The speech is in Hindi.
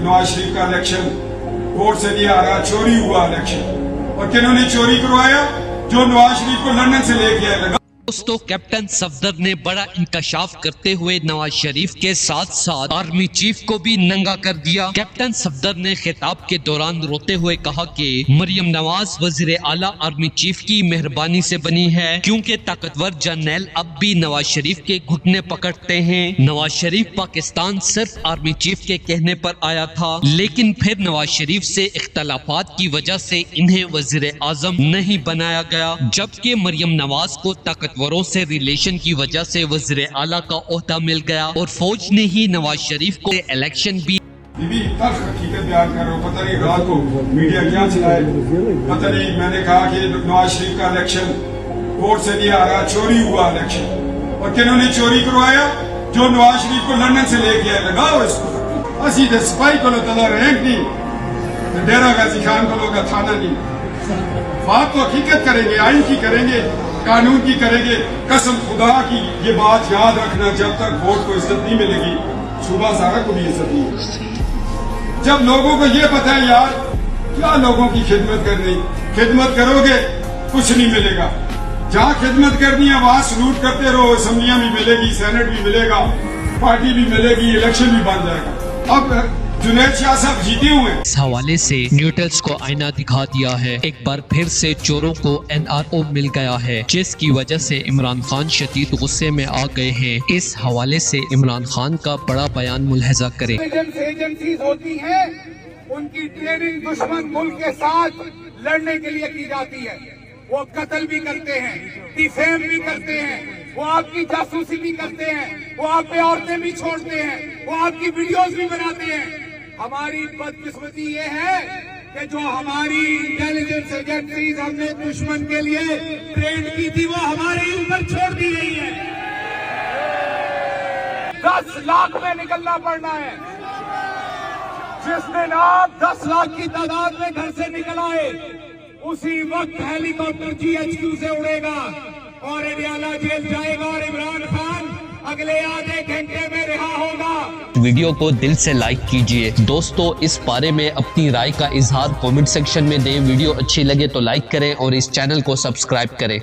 नवाज शरीफ का इलेक्शन कोर्ट से नहीं आ रहा, चोरी हुआ इलेक्शन। और किन्होंने चोरी करवाया? जो नवाज शरीफ को लंदन से लेके आए। दोस्तों, कैप्टन सफदर ने बड़ा इंकशाफ करते हुए नवाज शरीफ के साथ साथ आर्मी चीफ को भी नंगा कर दिया। कैप्टन सफदर ने खिताब के दौरान रोते हुए कहा कि मरियम नवाज वजीर आला आर्मी चीफ की मेहरबानी से बनी है, क्योंकि ताकतवर जर्नैल अब भी नवाज शरीफ के घुटने पकड़ते हैं। नवाज शरीफ पाकिस्तान सिर्फ आर्मी चीफ के कहने पर आया था, लेकिन फिर नवाज शरीफ से इख्तलाफात की वजह से इन्हें वजीर आजम नहीं बनाया गया, जबकि मरियम नवाज को ताकतवरों से रिलेशन की वजह से वज़ीर आला का ओहदा मिल गया और फौज ने ही नवाज शरीफ को इलेक्शन भी हकीकत बयान कर रहा हूँ। पता नहीं रात को मीडिया क्या चलाए, पता नहीं। मैंने कहा कि नवाज शरीफ का इलेक्शन कोर्ट से नहीं आ रहा, चोरी हुआ इलेक्शन। और किन्होंने चोरी करवाया? जो नवाज शरीफ को लंदन से लेके आए। लगाओ इसको। असी सिपाही को रैंक नहीं, डेरा गाजी खान को लोग थाना नहीं। बात तो हकीकत करेंगे, आइन की करेंगे, कानून की करेंगे। कसम खुदा की ये बात याद रखना, जब तक वोट को इज्जत नहीं मिलेगी, सुबह सारा को भी इज्जत नहीं मिलेगी। जब लोगों को ये पता है यार क्या लोगों की खिदमत करनी, खिदमत करोगे कुछ नहीं मिलेगा। जहाँ खिदमत करनी है वहाँ सलूट करते रहो, असेंबलियां भी मिलेगी, सेनेट भी मिलेगा, पार्टी भी मिलेगी, इलेक्शन भी बन जाएगा। अब जुनैद शाह साहब जीते हुए। इस हवाले से न्यूट्रल्स को आईना दिखा दिया है। एक बार फिर से चोरों को NRO मिल गया है, जिसकी वजह से इमरान खान शदीद गुस्से में आ गए हैं। इस हवाले से इमरान खान का बड़ा बयान मुलाहिजा करें। एजेंसीज होती हैं, उनकी ट्रेनिंग दुश्मन मुल्क के साथ लड़ने के लिए की जाती है। वो कत्ल भी करते हैं, डिफेम भी करते हैं, वो आपकी जासूसी भी करते हैं, वो आप पे औरतें भी छोड़ते हैं, वो आपकी वीडियोस भी बनाते हैं। हमारी बदकिस्मती ये है कि जो हमारी इंटेलिजेंस एजेंसीज हमने दुश्मन के लिए ट्रेन की थी, वो हमारे ऊपर छोड़ दी गई है। 10 लाख में निकलना पड़ना है। जिस दिन आप 10 लाख की तादाद में घर से निकल आए, उसी वक्त हेलीकॉप्टर GHQ से उड़ेगा और अडियाला जेल जाएगा और इमरान खान अगले आधे घंटे में रिहा होगा। वीडियो को दिल से लाइक कीजिए। दोस्तों, इस बारे में अपनी राय का इजहार कमेंट सेक्शन में दें। वीडियो अच्छी लगे तो लाइक करें और इस चैनल को सब्सक्राइब करें।